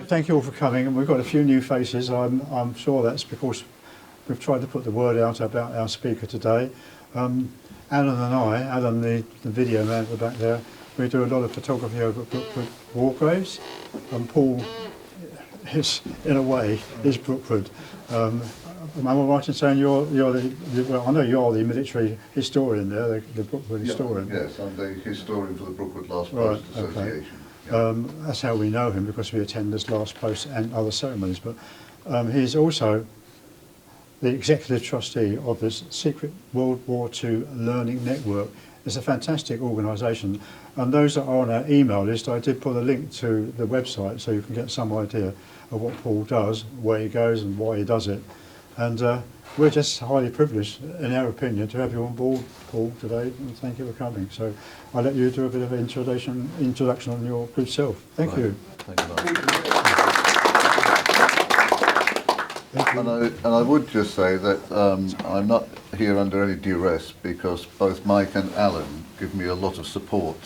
Thank you all for coming, and we've got a few new faces. I'm sure that's because we've tried to put the word out about our speaker today. Alan and I, Alan the video man at the back there, we do a lot of photography over Brookwood war graves, and Paul is, in a way, is Brookwood. Am I right in saying you're well, I know you're the military historian there, the Brookwood historian. Yes, I'm the historian for the Brookwood Last Post Association. Okay. Yeah. That's how we know him, because we attend this last post and other ceremonies. But he's also the executive trustee of this secret World War II learning network. It's a fantastic organisation, and those that are on our email list, I did put a link to the website so you can get some idea of what Paul does, where he goes and why he does it. And we're just highly privileged, in our opinion, to have you on board, Paul, today, and thank you for coming. So I'll let you do a bit of an introduction on your good self. Thank you. Thank you. And I would just say that I'm not here under any duress, because both Mike and Alan give me a lot of support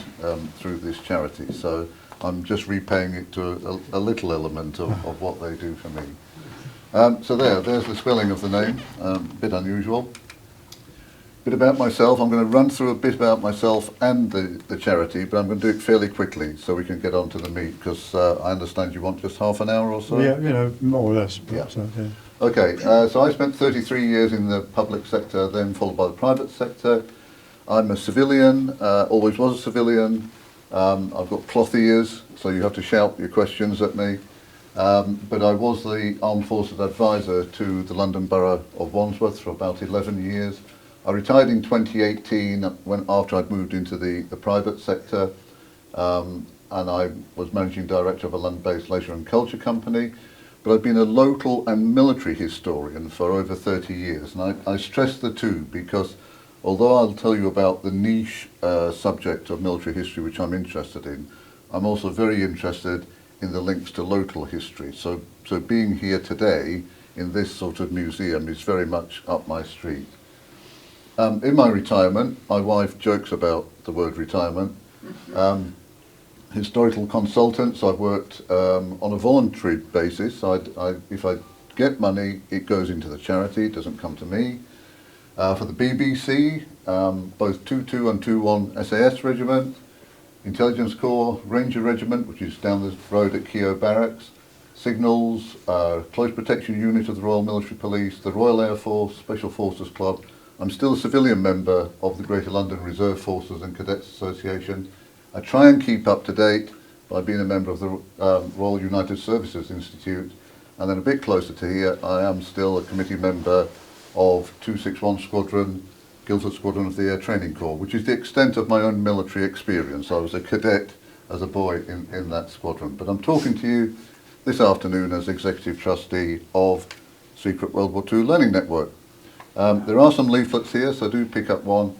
through this charity. So I'm just repaying it to a little element of what they do for me. So there's the spelling of the name, a bit unusual. Bit about myself. I'm going to run through a bit about myself and the charity, but I'm going to do it fairly quickly so we can get on to the meat, because I understand you want just half an hour or so? Yeah, you know, more or less. Yeah. So, yeah. Okay, so I spent 33 years in the public sector, then followed by the private sector. I'm a civilian, always was a civilian. I've got cloth ears, so you have to shout your questions at me. But I was the Armed Forces advisor to the London Borough of Wandsworth for about 11 years. I retired in 2018 after I'd moved into the private sector, and I was managing director of a London-based leisure and culture company. But I've been a local and military historian for over 30 years, and I stress the two, because although I'll tell you about the niche subject of military history which I'm interested in, I'm also very interested in the links to local history. So being here today in this sort of museum is very much up my street. In my retirement, my wife jokes about the word retirement. Historical consultant, so I've worked on a voluntary basis. If I get money, it goes into the charity, it doesn't come to me. For the BBC, both 2-2 and 2-1 SAS Regiment, Intelligence Corps, Ranger Regiment, which is down the road at Keogh Barracks, Signals, Close Protection Unit of the Royal Military Police, the Royal Air Force, Special Forces Club. I'm still a civilian member of the Greater London Reserve Forces and Cadets Association. I try and keep up to date by being a member of the Royal United Services Institute, and then a bit closer to here, I am still a committee member of 261 Squadron, Guildford Squadron of the Air Training Corps, which is the extent of my own military experience. I was a cadet as a boy in that squadron. But I'm talking to you this afternoon as Executive Trustee of Secret World War II Learning Network. There are some leaflets here, so do pick up one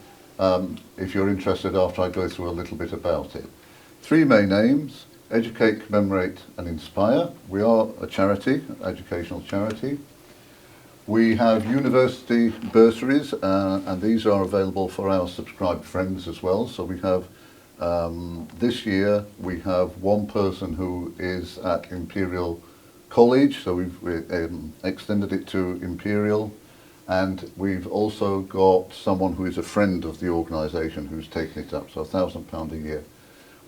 if you're interested after I go through a little bit about it. Three main aims: educate, commemorate and inspire. We are a charity, educational charity. We have university bursaries, and these are available for our subscribed friends as well. So we have, this year, we have one person who is at Imperial College, so we've extended it to Imperial, and we've also got someone who is a friend of the organisation who's taken it up, so £1,000 a year.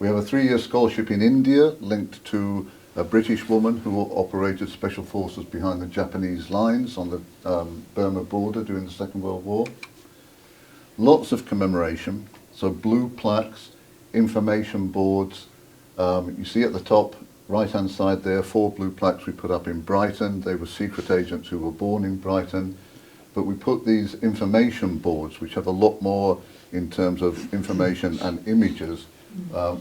We have a 3-year scholarship in India linked to a British woman who operated special forces behind the Japanese lines on the Burma border during the Second World War. Lots of commemoration, so blue plaques, information boards. You see at the top, right-hand side there, 4 blue plaques we put up in Brighton. They were secret agents who were born in Brighton. But we put these information boards, which have a lot more in terms of information and images.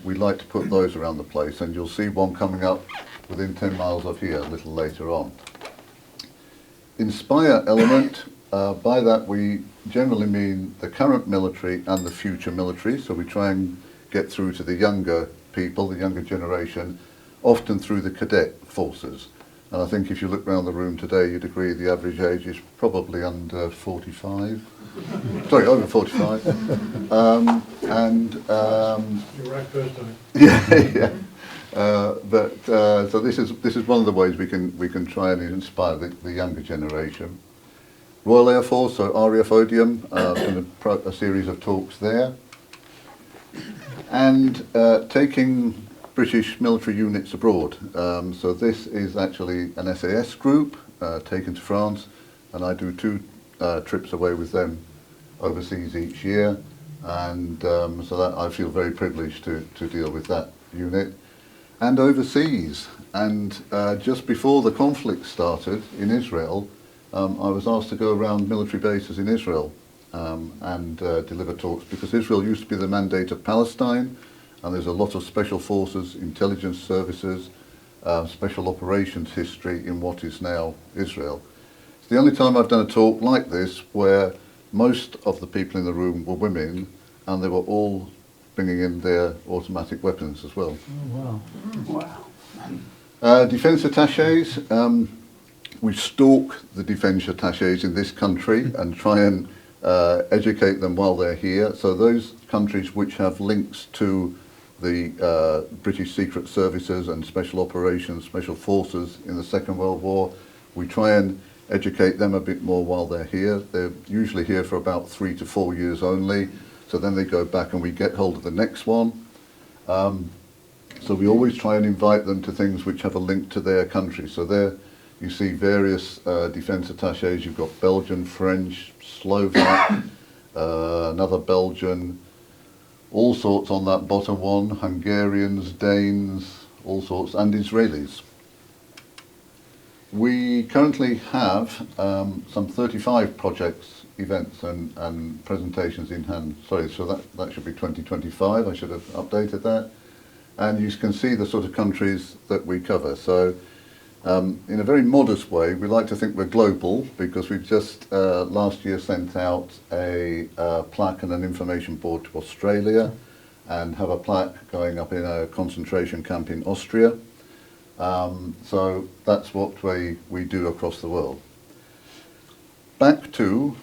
We like to put those around the place, and you'll see one coming up within 10 miles of here a little later on. Inspire element, by that we generally mean the current military and the future military, so we try and get through to the younger people, the younger generation, often through the cadet forces. And I think if you look around the room today, you'd agree the average age is probably under 45. Sorry, over 45. You're right first time. Yeah, yeah. So this is one of the ways we can try and inspire the younger generation. Royal Air Force, so RAF Odium, a series of talks there, and taking British military units abroad. So this is actually an SAS group taken to France, and I do 2 trips away with them overseas each year, and so that I feel very privileged to deal with that unit. And overseas, and just before the conflict started in Israel, I was asked to go around military bases in Israel and deliver talks, because Israel used to be the mandate of Palestine, and there's a lot of special forces, intelligence services, special operations history in what is now Israel. It's the only time I've done a talk like this where most of the people in the room were women, and they were all bringing in their automatic weapons as well. Oh, wow. Wow. Defence attaches, we stalk the defence attaches in this country and try and educate them while they're here. So those countries which have links to the British Secret Services and Special Operations, Special Forces in the Second World War, we try and educate them a bit more while they're here. They're usually here for about 3 to 4 years only, so then they go back and we get hold of the next one. So we always try and invite them to things which have a link to their country. So there you see various defence attaches. You've got Belgian, French, Slovak, another Belgian, all sorts on that bottom one, Hungarians, Danes, all sorts, and Israelis. We currently have some 35 projects, events and presentations in hand. Sorry, so that should be 2025, I should have updated that. And you can see the sort of countries that we cover. So in a very modest way, we like to think we're global, because we've just last year sent out a plaque and an information board to Australia, and have a plaque going up in a concentration camp in Austria. So that's what we do across the world. Back to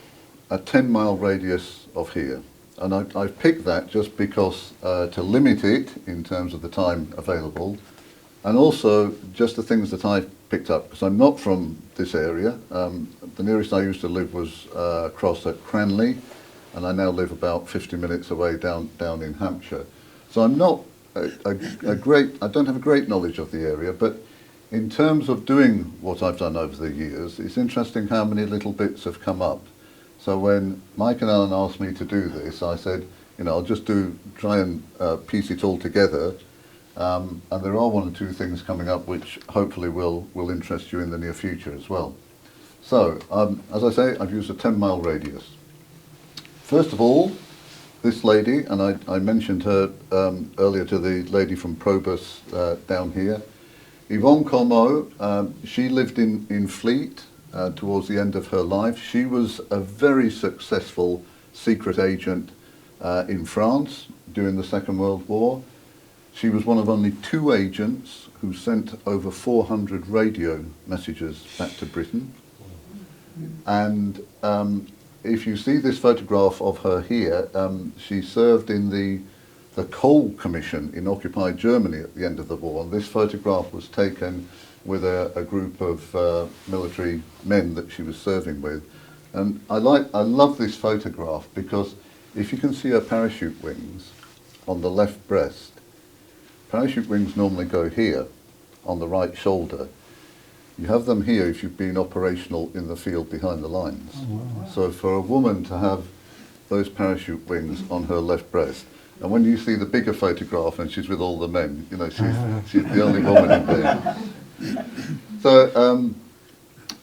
a 10-mile radius of here. And I've picked that just because to limit it in terms of the time available, and also just the things that I've picked up, because I'm not from this area. The nearest I used to live was across at Cranley, and I now live about 50 minutes away down in Hampshire. So I'm not I don't have a great knowledge of the area, but in terms of doing what I've done over the years, it's interesting how many little bits have come up. So when Mike and Alan asked me to do this, I said, you know, I'll just try and piece it all together. And there are 1 or 2 things coming up which hopefully will interest you in the near future as well. So, as I say, I've used a 10-mile radius. First of all, this lady, and I mentioned her earlier to the lady from Probus down here, Yvonne Como, she lived in Fleet towards the end of her life. She was a very successful secret agent in France during the Second World War. She was one of only 2 agents who sent over 400 radio messages back to Britain. And if you see this photograph of her here, she served in the Coal Commission in occupied Germany at the end of the war. And this photograph was taken with a group of military men that she was serving with. And I love this photograph because if you can see her parachute wings on the left breast, parachute wings normally go here on the right shoulder. You have them here if you've been operational in the field behind the lines. Oh, wow. So for a woman to have those parachute wings on her left breast, and when you see the bigger photograph and she's with all the men, you know, she's the only woman in there. So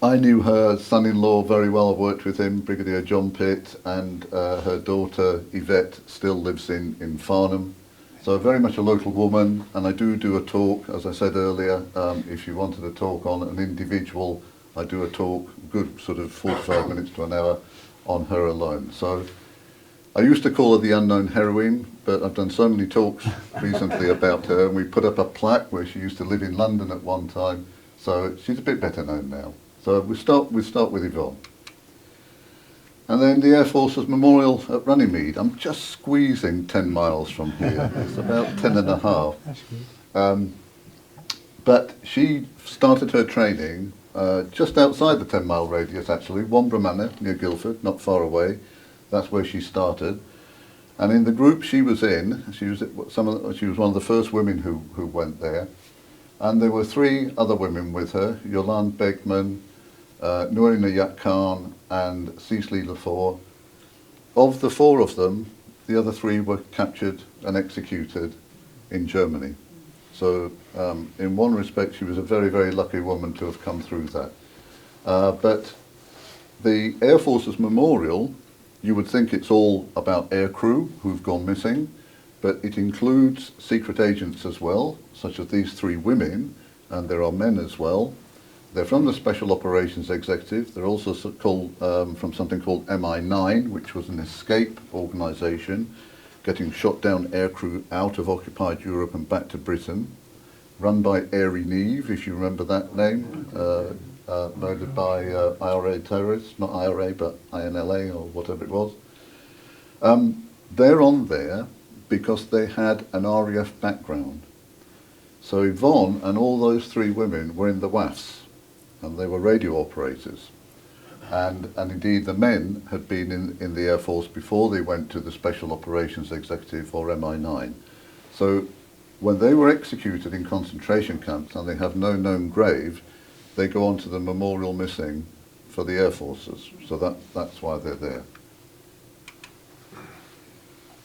I knew her son-in-law very well. I worked with him, Brigadier John Pitt, and her daughter Yvette still lives in Farnham. So very much a local woman, and I do a talk, as I said earlier. If you wanted a talk on an individual, I do a talk, good sort of 45 minutes to an hour, on her alone. So I used to call her the unknown heroine, but I've done so many talks recently about her, and we put up a plaque where she used to live in London at one time. So she's a bit better known now. So we start with Yvonne. And then the Air Force's Memorial at Runnymede. I'm just squeezing 10 miles from here. It's about 10 and a half. That's good. But she started her training just outside the 10-mile radius, actually, Wombre Manor, near Guildford, not far away. That's where she started. And in the group she was in, she was one of the first women who went there. And there were 3 other women with her, Yolande Beckman, Nourina Yat Khan, and Cecily Lefort. Of the 4 of them, the other 3 were captured and executed in Germany. So in one respect, she was a very, very lucky woman to have come through that. But the Air Force's memorial, you would think it's all about aircrew who've gone missing, but it includes secret agents as well, such as these 3 women, and there are men as well. They're from the Special Operations Executive. They're also called from something called MI9, which was an escape organisation, getting shot down aircrew out of occupied Europe and back to Britain, run by Airey Neve, if you remember that name, murdered by IRA terrorists, not IRA, but INLA or whatever it was. They're on there because they had an RAF background. So Yvonne and all those 3 women were in the WAFs, and they were radio operators. And indeed the men had been in the Air Force before they went to the Special Operations Executive or MI9. So when they were executed in concentration camps and they have no known grave, they go on to the Memorial Missing for the Air Forces. So that's why they're there.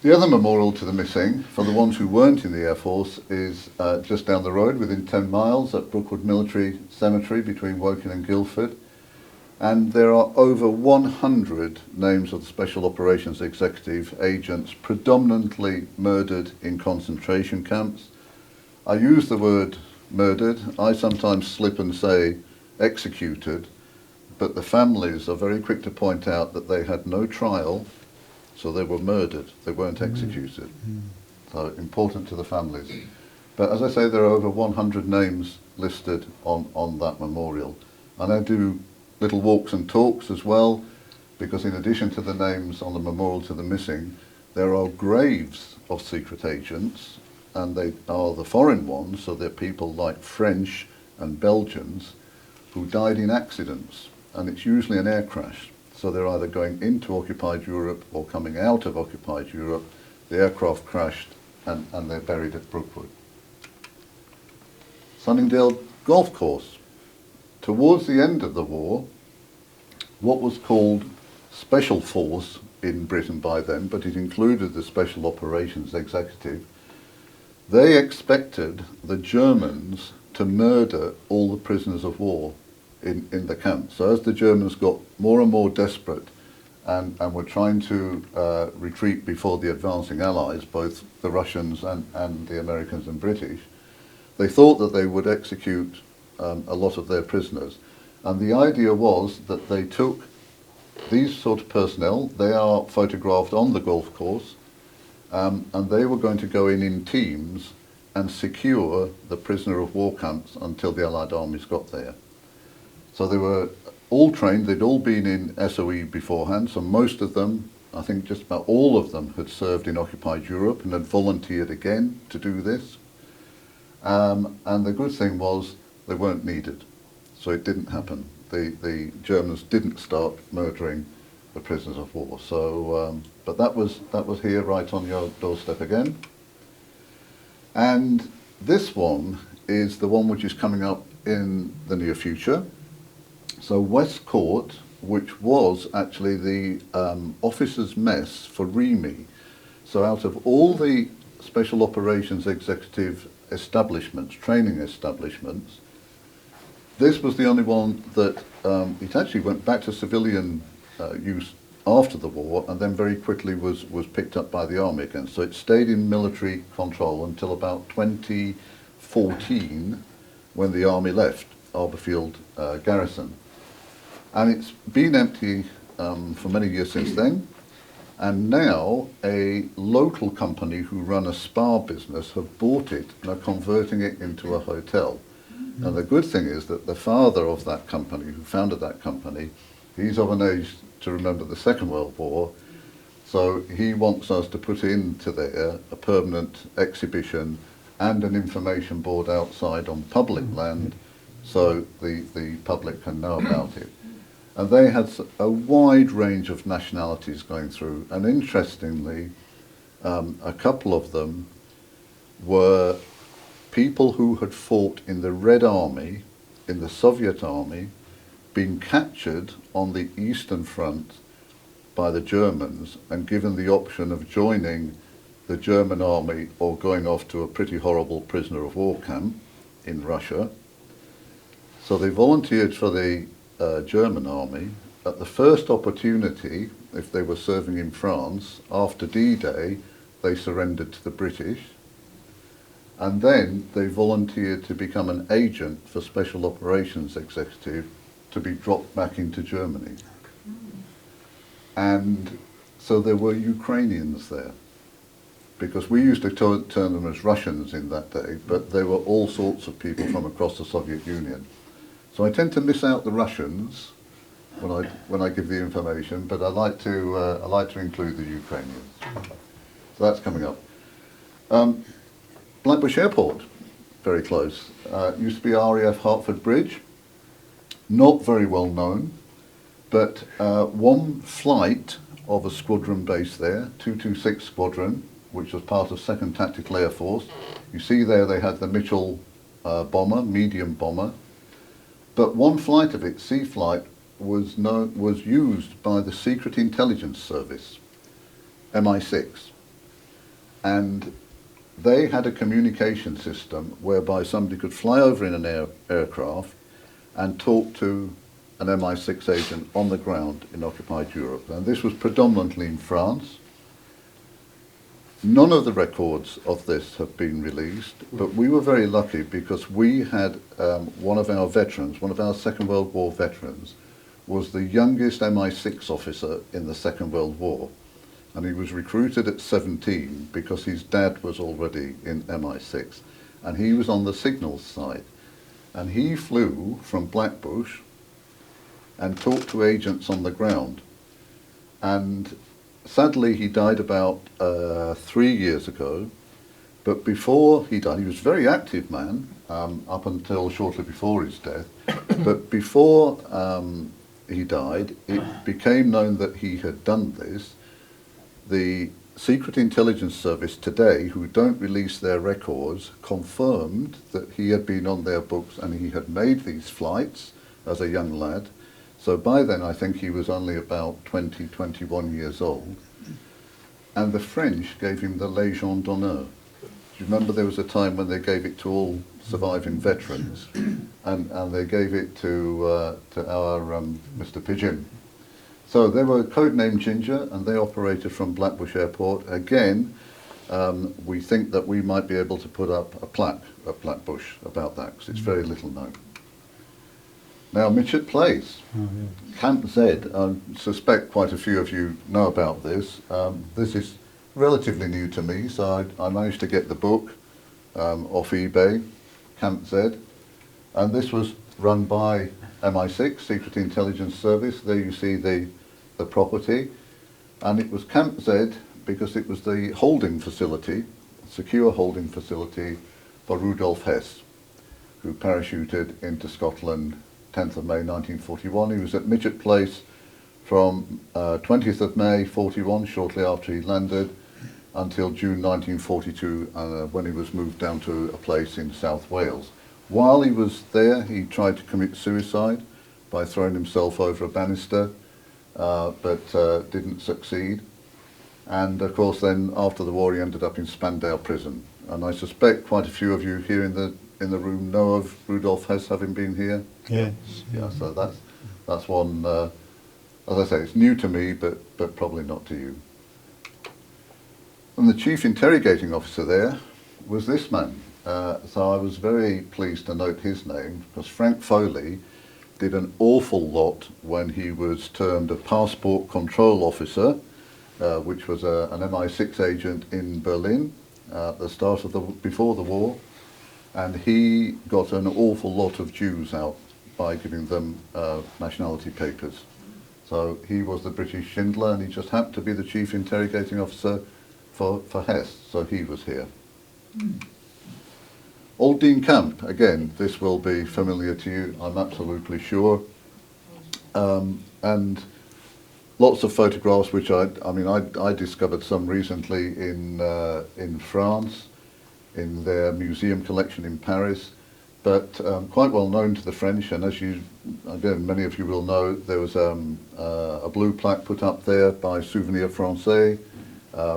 The other memorial to the missing, for the ones who weren't in the Air Force, is just down the road, within 10 miles, at Brookwood Military Cemetery between Woking and Guildford. And there are over 100 names of the Special Operations Executive agents, predominantly murdered in concentration camps. I use the word murdered. I sometimes slip and say executed, but the families are very quick to point out that they had no trial, so they were murdered. They weren't executed. So important to the families. But as I say, there are over 100 names listed on that memorial. And I do little walks and talks as well, because in addition to the names on the memorial to the missing, there are graves of secret agents, and they are the foreign ones, so they're people like French and Belgians who died in accidents, and it's usually an air crash. So they're either going into occupied Europe or coming out of occupied Europe. The aircraft crashed and they're buried at Brookwood. Sunningdale Golf Course. Towards the end of the war, what was called Special Force in Britain by then, but it included the Special Operations Executive, they expected the Germans to murder all the prisoners of war in the camp. So as the Germans got more and more desperate and were trying to retreat before the advancing Allies, both the Russians and the Americans and British, they thought that they would execute a lot of their prisoners. And the idea was that they took these sort of personnel, they are photographed on the golf course, and they were going to go in teams and secure the prisoner of war camps until the Allied armies got there. So they were all trained, they'd all been in SOE beforehand, so most of them, I think just about all of them, had served in occupied Europe and had volunteered again to do this. And the good thing was they weren't needed, so it didn't happen. The Germans didn't start murdering the prisoners of war. So, but that was here right on your doorstep again. And this one is the one which is coming up in the near future. So West Court, which was actually the officers' mess for REME. So out of all the Special Operations Executive establishments, training establishments, this was the only one that it actually went back to civilian use after the war, and then very quickly was picked up by the army again. So it stayed in military control until about 2014, when the army left Arborfield garrison. And it's been empty for many years since then. And now a local company who run a spa business have bought it and are converting it into a hotel. And the good thing is that the father of that company, who founded that company, he's of an age to remember the Second World War, so he wants us to put into there a permanent exhibition and an information board outside on public land, so the public can know about it. And they had a wide range of nationalities going through, and interestingly, a couple of them were people who had fought in the Red Army, in the Soviet Army, been captured on the Eastern Front by the Germans and given the option of joining the German army or going off to a pretty horrible prisoner of war camp in Russia. So they volunteered for the German army. At the first opportunity, if they were serving in France, after D-Day, they surrendered to the British. And then they volunteered to become an agent for Special Operations Executive to be dropped back into Germany. And so there were Ukrainians there, because we used to term them as Russians in that day, but they were all sorts of people from across the Soviet Union. So I tend to miss out the Russians when I give the information, but I like to include the Ukrainians. So that's coming up. Blackbush Airport, very close. Used to be RAF Hertford Bridge, not very well known, but one flight of a squadron base there, 226 Squadron, which was part of 2nd Tactical Air Force. You see there they had the Mitchell bomber, medium bomber, but one flight of it, sea flight, was used by the Secret Intelligence Service, MI6, and they had a communication system whereby somebody could fly over in an aircraft and talk to an MI6 agent on the ground in occupied Europe. And this was predominantly in France. None of the records of this have been released, but we were very lucky because we had one of our veterans, one of our Second World War veterans, was the youngest MI6 officer in the Second World War. And he was recruited at 17 because his dad was already in MI6. And he was on the signals side. And he flew from Blackbush and talked to agents on the ground. And sadly, he died about 3 years ago. But before he died, he was a very active man up until shortly before his death. But before he died, it became known that he had done this. The Secret Intelligence Service today, who don't release their records, confirmed that he had been on their books and he had made these flights as a young lad. So by then I think he was only about 20, 21 years old. And the French gave him the Légion d'honneur. Do you remember there was a time when they gave it to all surviving veterans? And they gave it to our Mr. Pigeon. So they were codenamed Ginger, and they operated from Blackbush Airport. Again, we think that we might be able to put up a plaque at Blackbush about that, because it's very little known. Now, Mitchett Place, Camp Z, I suspect quite a few of you know about this. This is relatively new to me, so I managed to get the book off eBay, Camp Z, and this was run by MI6, Secret Intelligence Service. There you see the property, and it was Camp Z because it was the holding facility, secure holding facility for Rudolf Hess, who parachuted into Scotland 10th of May 1941. He was at Mitchett Place from 20th of May 41, shortly after he landed, until June 1942, when he was moved down to a place in South Wales. While he was there, he tried to commit suicide by throwing himself over a banister, but didn't succeed. And of course then after the war he ended up in Spandau prison. And I suspect quite a few of you here in the room know of Rudolf Hess having been here. Yes. Yeah, so that's one, as I say, it's new to me, but probably not to you. And the chief interrogating officer there was this man. So I was very pleased to note his name, because Frank Foley did an awful lot when he was termed a passport control officer, which was an MI6 agent in Berlin at the start of before the war. and he got an awful lot of Jews out by giving them nationality papers. So he was the British Schindler, and he just happened to be the chief interrogating officer for Hess, so he was here. Old Dean Camp, again, this will be familiar to you, I'm absolutely sure. And lots of photographs, which I discovered some recently in France, in their museum collection in Paris, but quite well known to the French. And as you, again, many of you will know, there was a blue plaque put up there by Souvenir Français,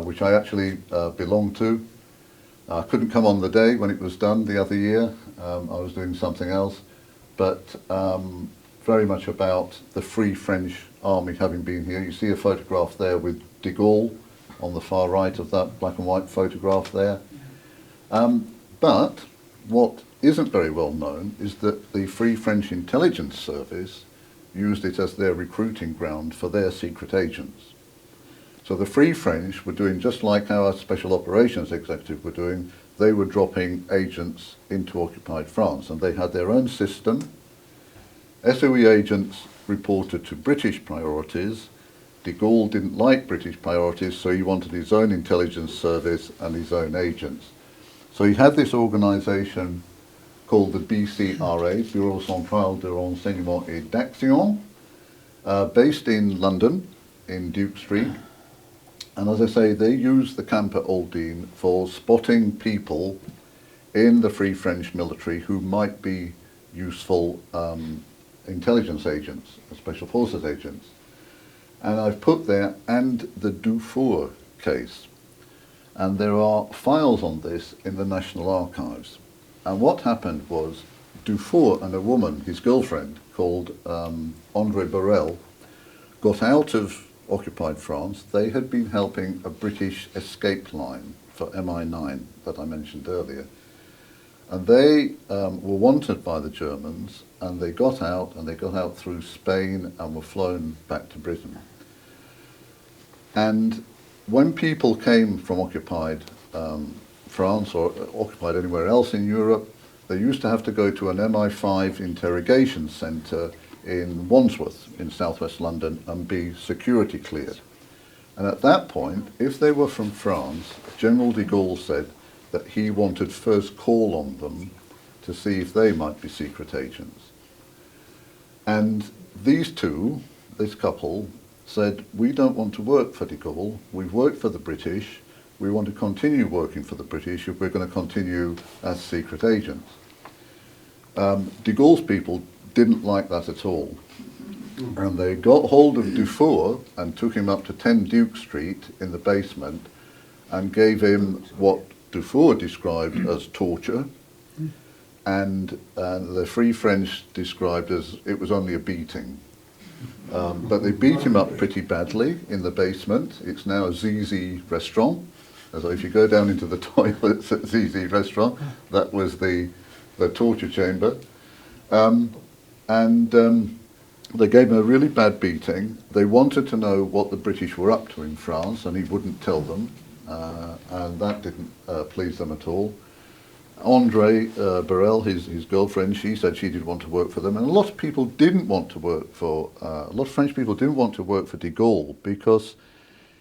which I actually belong to. I couldn't come on the day when it was done the other year. I was doing something else, but very much about the Free French Army having been here. You see a photograph there with de Gaulle on the far right of that black and white photograph there. But what isn't very well known is that the Free French Intelligence Service used it as their recruiting ground for their secret agents. So the Free French were doing just like our Special Operations Executive were doing. They were dropping agents into occupied France, and they had their own system. SOE agents reported to British priorities. De Gaulle didn't like British priorities, so he wanted his own intelligence service and his own agents. So he had this organisation called the BCRA, Bureau Central de Renseignement et d'Action, based in London, in Duke Street. And as I say, they used the camp at Old Dean for spotting people in the Free French military who might be useful intelligence agents, special forces agents. And I've put there, and the Dufour case. And there are files on this in the National Archives. And what happened was Dufour and a woman, his girlfriend, called André Borel, got out of occupied France. They had been helping a British escape line for MI9 that I mentioned earlier. And they were wanted by the Germans, and they got out through Spain and were flown back to Britain. And when people came from occupied France or occupied anywhere else in Europe, they used to have to go to an MI5 interrogation centre in Wandsworth in southwest London and be security cleared. And at that point, if they were from France, General de Gaulle said that he wanted first call on them to see if they might be secret agents. And these two, this couple, said, we don't want to work for de Gaulle, we've worked for the British, we want to continue working for the British if we're going to continue as secret agents. De Gaulle's people didn't like that at all. And they got hold of Dufour and took him up to 10 Duke Street in the basement and gave him what Dufour described as torture, and the Free French described as it was only a beating. But they beat him up pretty badly in the basement. It's now a ZZ restaurant. So if you go down into the toilets at ZZ restaurant, that was the torture chamber. They gave him a really bad beating. They wanted to know what the British were up to in France, and he wouldn't tell them, and that didn't please them at all. André Borel, his girlfriend, she said she didn't want to work for them, and a lot of people didn't want to work for, a lot of French people didn't want to work for de Gaulle because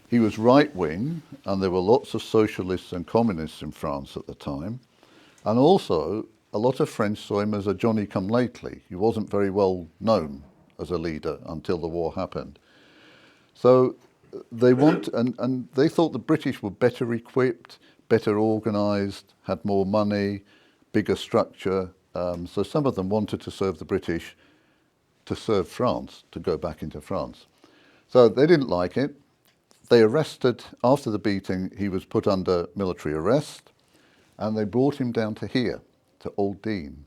he was right-wing, and there were lots of socialists and communists in France at the time, and also a lot of French saw him as a Johnny-come-lately. He wasn't very well known as a leader until the war happened. So they and they thought the British were better equipped, better organised, had more money, bigger structure. So some of them wanted to serve the British, to serve France, to go back into France. So they didn't like it. They arrested, after the beating, he was put under military arrest, and they brought him down to here, to Old Dean.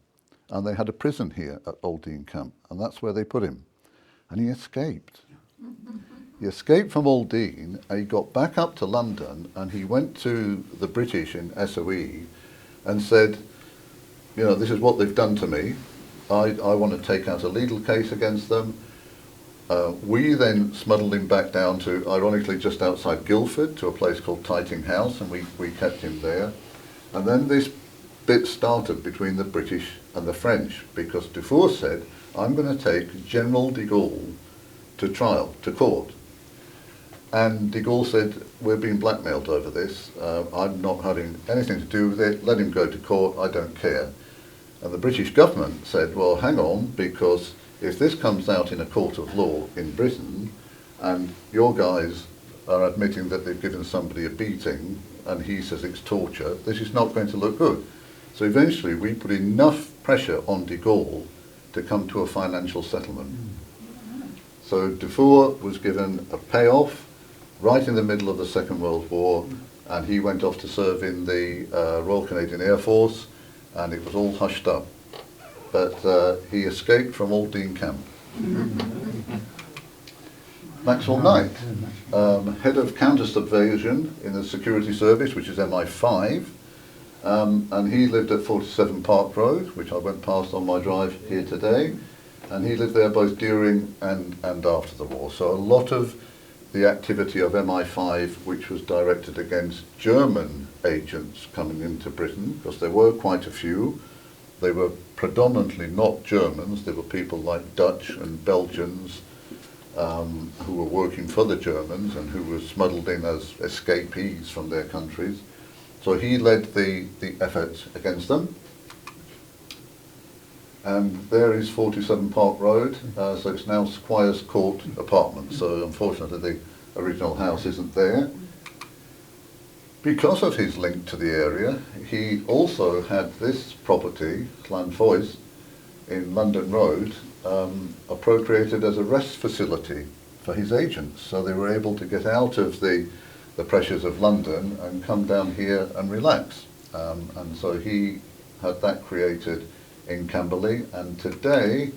And they had a prison here at Old Dean Camp, and that's where they put him. And he escaped. He escaped from Old Dean, and he got back up to London, and he went to the British in SOE and said, you know, this is what they've done to me. I want to take out a legal case against them. We then smuggled him back down to, ironically, just outside Guildford, to a place called Tyting House, and we kept him there. And then this bit started between the British and the French, because Dufour said, I'm going to take General de Gaulle to trial, to court. And de Gaulle said, we're being blackmailed over this, I'm not having anything to do with it, let him go to court, I don't care. And the British government said, well, hang on, because if this comes out in a court of law in Britain, and your guys are admitting that they've given somebody a beating, and he says it's torture, this is not going to look good. So eventually we put enough pressure on de Gaulle to come to a financial settlement. So Dufour was given a payoff right in the middle of the Second World War, and he went off to serve in the Royal Canadian Air Force, and it was all hushed up. But he escaped from Aldine Camp. Maxwell Knight, head of counter-subversion in the security service, which is MI5, and he lived at 47 Park Road, which I went past on my drive here today, and he lived there both during and after the war. So a lot of the activity of MI5, which was directed against German agents coming into Britain, because there were quite a few. They were predominantly not Germans, there were people like Dutch and Belgians who were working for the Germans and who were smuggled in as escapees from their countries. So he led the efforts against them. And there is 47 Park Road, so it's now Squires Court Apartments, so unfortunately the original house isn't there. Because of his link to the area, he also had this property, Llanfoes, in London Road, appropriated as a rest facility for his agents, so they were able to get out of the pressures of London and come down here and relax. And so he had that created in Camberley, and today,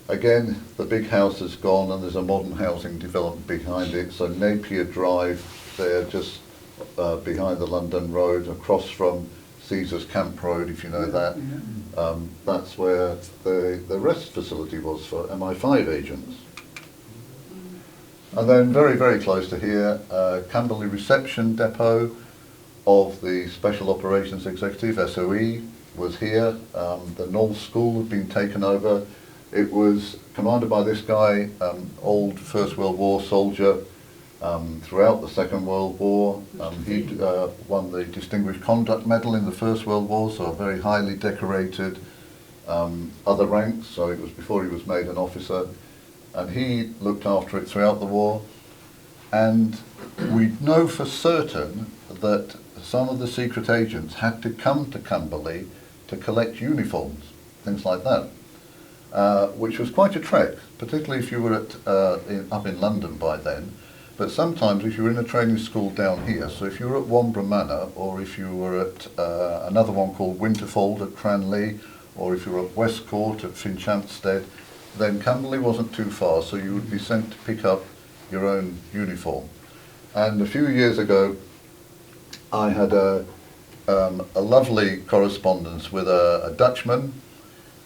again, the big house is gone and there's a modern housing development behind it. So Napier Drive there, just behind the London Road, across from Caesar's Camp Road, if you know that. That's where the rest facility was for MI5 agents. And then very, very close to here, Camberley Reception Depot of the Special Operations Executive, SOE, was here. The Knoll School had been taken over. It was commanded by this guy, old First World War soldier throughout the Second World War. He won the Distinguished Conduct Medal in the First World War, so a very highly decorated other ranks, so it was before he was made an officer. And he looked after it throughout the war. And we know for certain that some of the secret agents had to come to Camberley to collect uniforms, things like that, which was quite a trek, particularly if you were up in London by then. But sometimes if you were in a training school down here, so if you were at Wanborough Manor, or if you were at another one called Winterfold at Cranleigh, or if you were at Westcourt at Finchampstead, then Camberley wasn't too far, so you would be sent to pick up your own uniform. And a few years ago, I had a lovely correspondence with a Dutchman,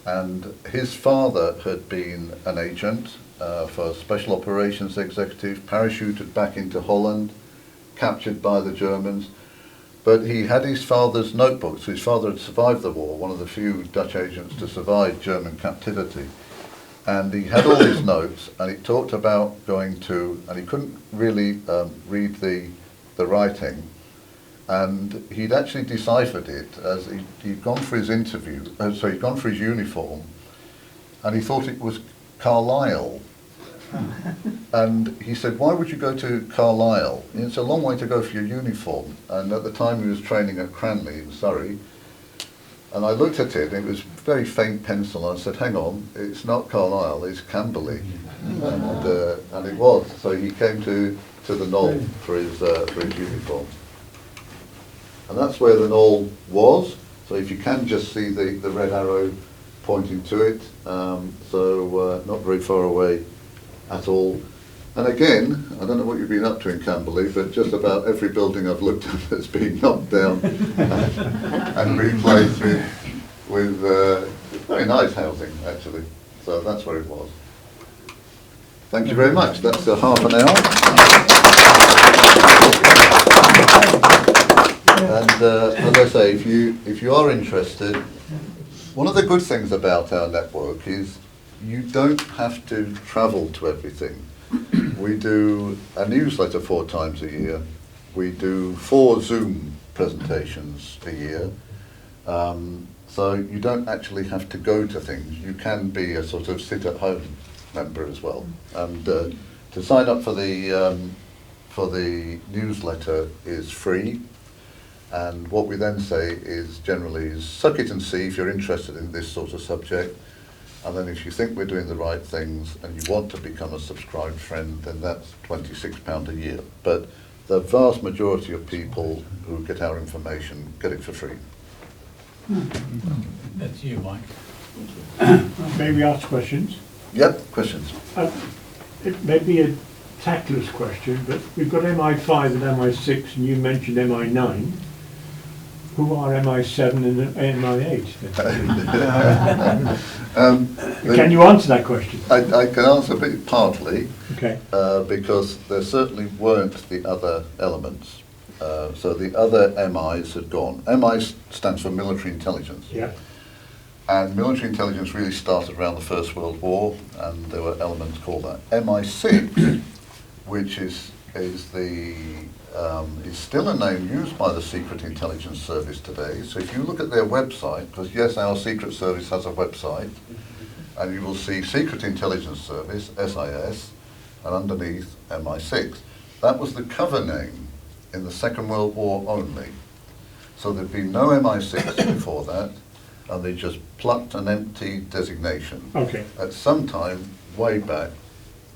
and his father had been an agent for Special Operations Executive, parachuted back into Holland, captured by the Germans, but he had his father's notebooks. His father had survived the war, one of the few Dutch agents to survive German captivity. And he had all his notes, and it talked about going to, and he couldn't really read the writing, and he'd actually deciphered it as he'd gone for his interview, so he'd gone for his uniform, and he thought it was Carlisle. And he said, why would you go to Carlisle? It's a long way to go for your uniform. And at the time he was training at Cranleigh in Surrey, and I looked at it, and it was very faint pencil, and I said, hang on, it's not Carlisle, it's Camberley. And it was. So he came to the Knoll for his uniform. And that's where the Knoll was. So if you can just see the red arrow pointing to it, so not very far away at all. And again, I don't know what you've been up to in Camberley, but just about every building I've looked at has been knocked down and replaced with very nice housing, actually. So that's where it was. Thank you very much. That's half an hour. And as I say, if you are interested, one of the good things about our network is you don't have to travel to everything. We do a newsletter 4 times a year. We do 4 Zoom presentations a year. So you don't actually have to go to things. You can be a sort of sit-at-home member as well. And to sign up for the newsletter is free. And what we then say is generally is suck it and see if you're interested in this sort of subject. And then if you think we're doing the right things and you want to become a subscribed friend, then that's £26 a year. But the vast majority of people who get our information get it for free. That's you, Mike. May we ask questions? Yep, questions? It may be a tactless question, but we've got MI5 and MI6, and you mentioned MI9. Who are MI7 and MI8? Can you answer that question? I can answer it partly, Okay. because there certainly weren't the other elements. So the other MIs had gone. MI stands for military intelligence. Yeah. And military intelligence really started around the First World War, and there were elements called that. MI6, which is still a name used by the Secret Intelligence Service today. So if you look at their website, because yes, our Secret Service has a website, and you will see Secret Intelligence Service, SIS, and underneath MI6. That was the cover name in the Second World War only. So there'd been no MI6 before that, and they just plucked an empty designation. Okay. At some time, way back,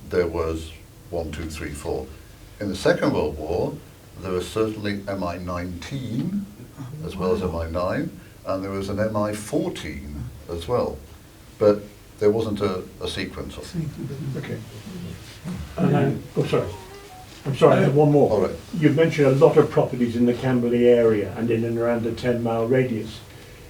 there was 1, 2, 3, 4. In the Second World War, there was certainly MI19 as well as MI9, and there was an MI14 as well. But there wasn't a sequence of them. Okay. And then, oh, sorry. I'm sorry, I have one more. All right. You've mentioned a lot of properties in the Camberley area and in and around a 10-mile radius.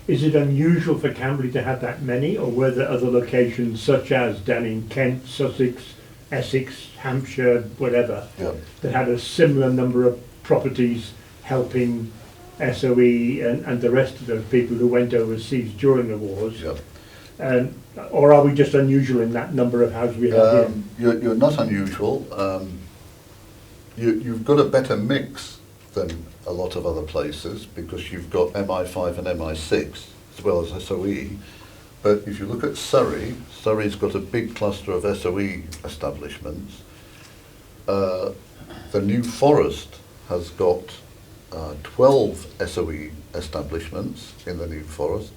Is it unusual for Camberley to have that many, or were there other locations such as down in Kent, Sussex, Essex, Hampshire, whatever, Yeah. that had a similar number of properties helping SOE and the rest of those people who went overseas during the wars? Yeah. Or are we just unusual in that number of houses we have here? You're not unusual. You've got a better mix than a lot of other places because you've got MI5 and MI6 as well as SOE. But if you look at Surrey, Surrey's got a big cluster of SOE establishments. The New Forest has got 12 SOE establishments in the New Forest.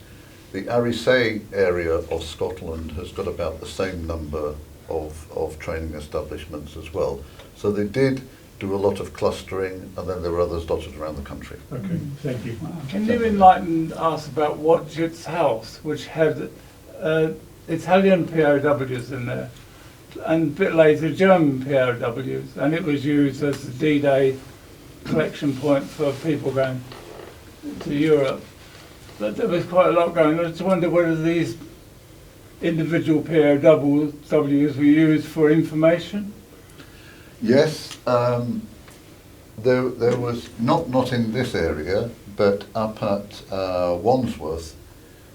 The Arisay area of Scotland has got about the same number of training establishments as well. So they did do a lot of clustering, and then there were others dotted around the country. Okay, thank you. Can you enlighten us about Watchett's house, which had Italian POWs in there, and a bit later German POWs, and it was used as a D-Day collection point for people going to Europe. But there was quite a lot going on. I just wonder whether these individual POWs were used for information? Yes, there was, not in this area, but up at Wandsworth,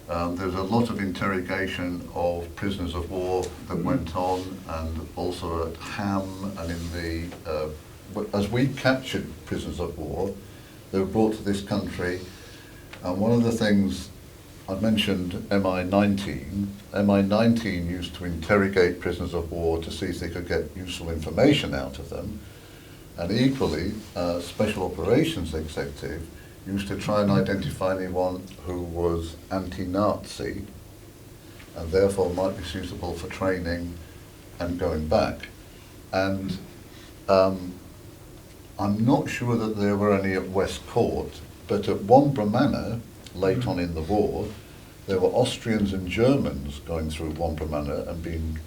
there was a lot of interrogation of prisoners of war that went on, and also at Ham, and in the, as we captured prisoners of war, they were brought to this country, and one of the things, I mentioned MI19. MI19 used to interrogate prisoners of war to see if they could get useful information out of them. And equally, Special Operations Executive used to try and identify anyone who was anti-Nazi and therefore might be suitable for training and going back. And I'm not sure that there were any at West Court, but at Wanborough Manor, late on in the war, there were Austrians and Germans going through Wanborough Manor and being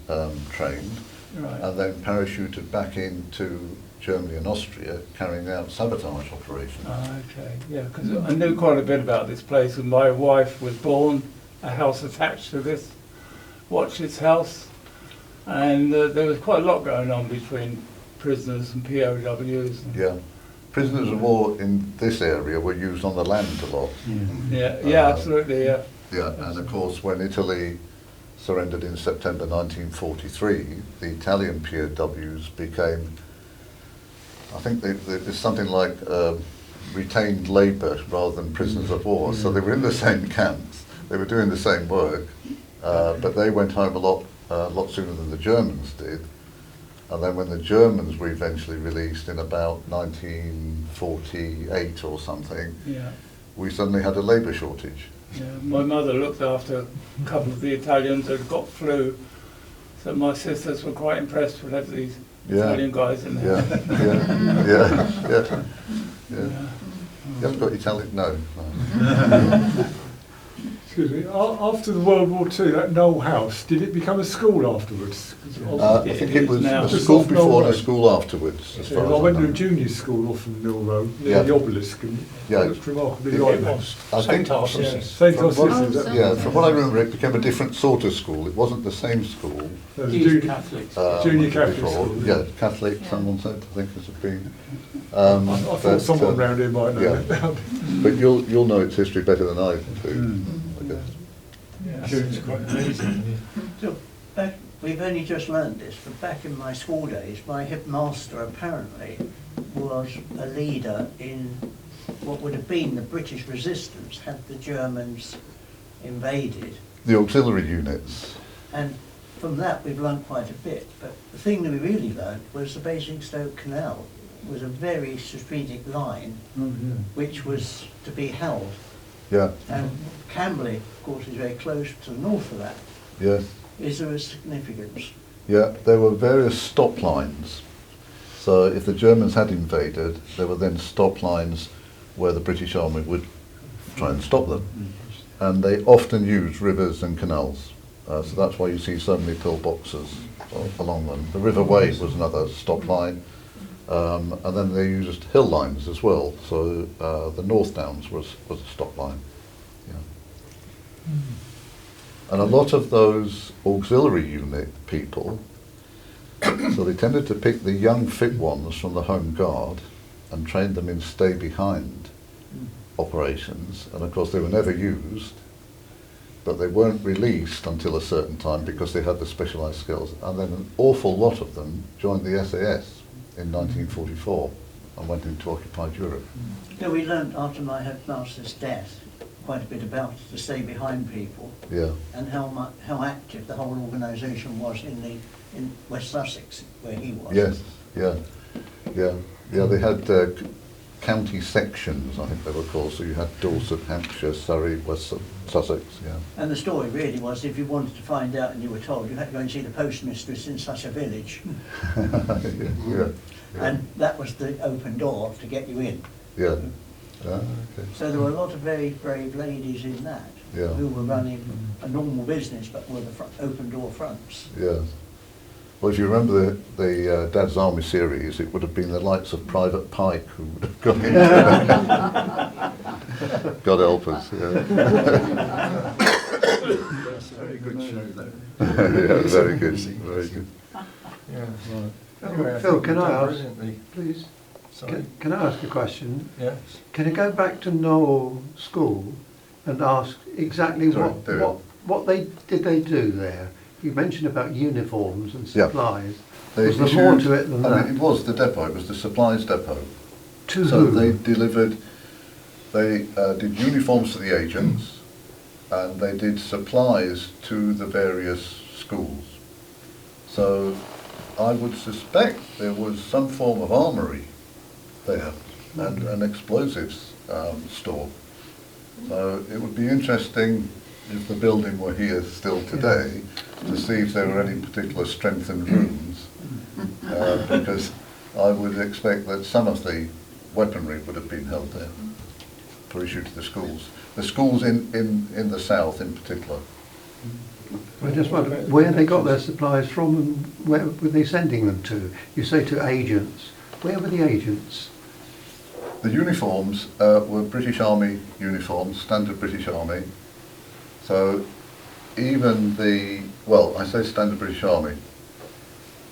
trained, Right. and then parachuted back into Germany and Austria, carrying out sabotage operations. Okay, yeah, because I knew quite a bit about this place, and my wife was born a house attached to this, Watchett's house, and there was quite a lot going on between prisoners and POWs. And Yeah. prisoners of war in this area were used on the land a lot. Yeah, absolutely, yeah. Yeah, and of course when Italy surrendered in September 1943, the Italian POWs became, I think it's something like retained labour rather than prisoners of war. So they were in the same camps, they were doing the same work, but they went home a lot sooner than the Germans did. And then when the Germans were eventually released in about 1948 or something, we suddenly had a labour shortage. Yeah, my mother looked after a couple of the Italians that got flu, so my sisters were quite impressed with having these Italian guys in there. Yeah. You haven't got Italian? No. Excuse me. After the World War II, that Knoll House, did it become a school afterwards? I think it was now. a school before and a school afterwards. As far as I went I to know. a junior school off from Mill Road, near the obelisk, and Yeah. it looked remarkably like that. I think, St. Augustine's. yeah, from what I remember, it became a different sort of school. It wasn't the same school. Junior Catholics. Junior Catholic before. school. Yeah, Catholic, someone said, I think it's been. I thought someone round here might know yeah. that. But you'll know its history better than I do, I guess. It's quite amazing. So we've only just learned this, but back in my school days, my headmaster apparently was a leader in what would have been the British resistance had the Germans invaded. The auxiliary units. And from that we've learned quite a bit. But the thing that we really learned was the Basingstoke Canal was a very strategic line which was to be held. Yeah, And Camberley, of course, is very close to the north of that. yes. Is there a significance? Yeah, there were various stop lines. So if the Germans had invaded, there were then stop lines where the British Army would try and stop them. And they often used rivers and canals. So that's why you see so many pillboxes along them. The River Wade was another stop line. And then they used hill lines as well. So the North Downs was a stop line. Yeah. And a lot of those auxiliary unit people, so they tended to pick the young fit ones from the Home Guard and train them in stay behind operations. And of course they were never used, but they weren't released until a certain time because they had the specialised skills. And then an awful lot of them joined the SAS in 1944 and went into occupied Europe. Yeah, we learned after my headmaster's death quite a bit about the stay behind people Yeah, and how active the whole organisation was in West Sussex where he was. yes, yeah. They had county sections, I think they were called. So you had Dorset, Hampshire, Surrey, West Sussex. Yeah. And the story really was if you wanted to find out and you were told, you had to go and see the postmistress in such a village. yeah. And that was the open door to get you in. Yeah. Okay. So there were a lot of very brave ladies in that Yeah. who were running a normal business but were the open door fronts. Yeah. Well, if you remember the Dad's Army series, it would have been the likes of Private Pike who would have gone into God help us. Yeah. That's a very good show, though. Yeah, very good. Very good. Phil, can I ask, please? Can I ask a question? Yes. Can I go back to Knoll School and ask exactly Sorry, what they do there? You mentioned about uniforms and Yeah. supplies. They Was there more issued- to it than I that? mean, it was the depot. It was the supplies depot. To So whom? they delivered. They did uniforms for the agents, and they did supplies to the various schools. So I would suspect there was some form of armoury there and an explosives store. So it would be interesting if the building were here still today to see if there were any particular strengthened rooms, because I would expect that some of the weaponry would have been held there for issue to the schools. The schools in the south in particular. I just wonder where they got their supplies from and where were they sending them to? You say to agents. Where were the agents? The uniforms were British Army uniforms, standard British Army. So even I say standard British Army.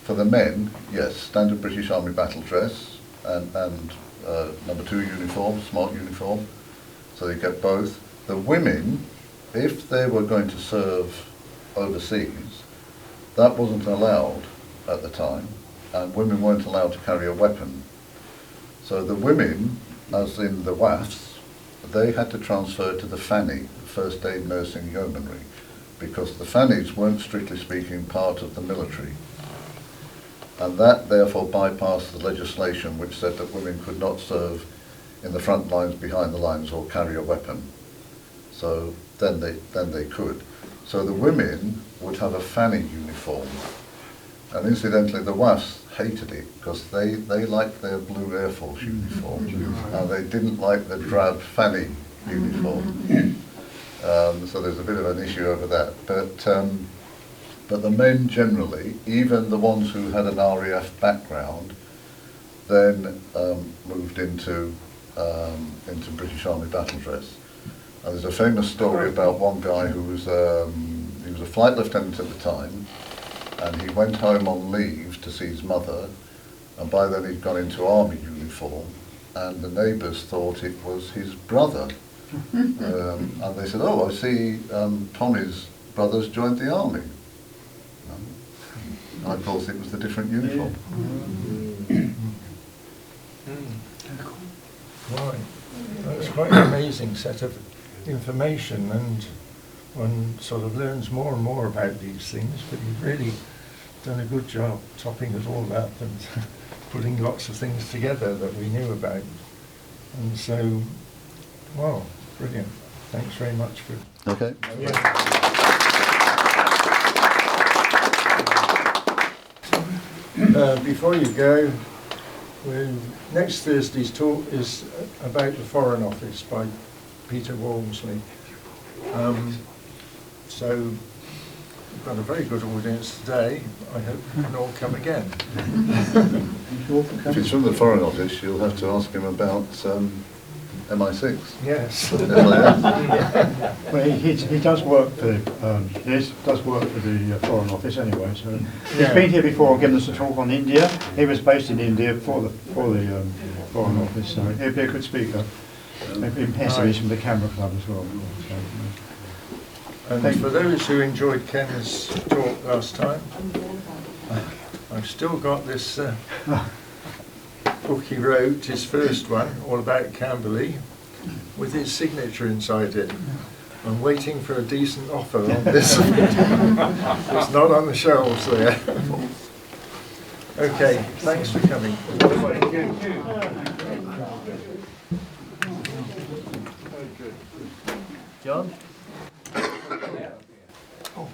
For the men, yes, standard British Army battle dress and number 2 uniform, smart uniform, so they get both. The women, if they were going to serve overseas, that wasn't allowed at the time, and women weren't allowed to carry a weapon. So the women, as in the WAFs, they had to transfer to the FANY, First Aid Nursing Yeomanry, because the FANYs weren't strictly speaking part of the military. And that therefore bypassed the legislation which said that women could not serve in the front lines, behind the lines, or carry a weapon. So then they could. So the women would have a FANY uniform. And incidentally, the WAFs hated it because they liked their blue Air Force uniform and they didn't like the drab FANY uniform. So there's a bit of an issue over that. But the men generally, even the ones who had an RAF background, then moved into British Army battle dress. And there's a famous story about one guy who was he was a flight lieutenant at the time, and he went home on leave to see his mother, and by then he'd gone into army uniform, and the neighbours thought it was his brother. And they said, "Oh, I see Tommy's brother's joined the army." And of course it was the different uniform. Right. That's quite an amazing set of information, and one sort of learns more and more about these things, but you've really done a good job topping us all up and putting lots of things together that we knew about. And so, wow, brilliant. Thanks very much for... Okay. Before you go, next Thursday's talk is about the Foreign Office by Peter Walmsley. So we've got a very good audience today. I hope you can all come again. If it's from the Foreign Office, you'll have to ask him about MI6. Yes. Well, he does work for the Foreign Office anyway. So he's been here before, giving us a talk on India. He was based in India for the Foreign Office, so he'd be a good speaker. Maybe he's from the Canberra Club as well. And for those who enjoyed Ken's talk last time, I've still got this book he wrote, his first one, all about Camberley, with his signature inside it. I'm waiting for a decent offer on this. It's not on the shelves there. Okay, thanks for coming. John? Oh,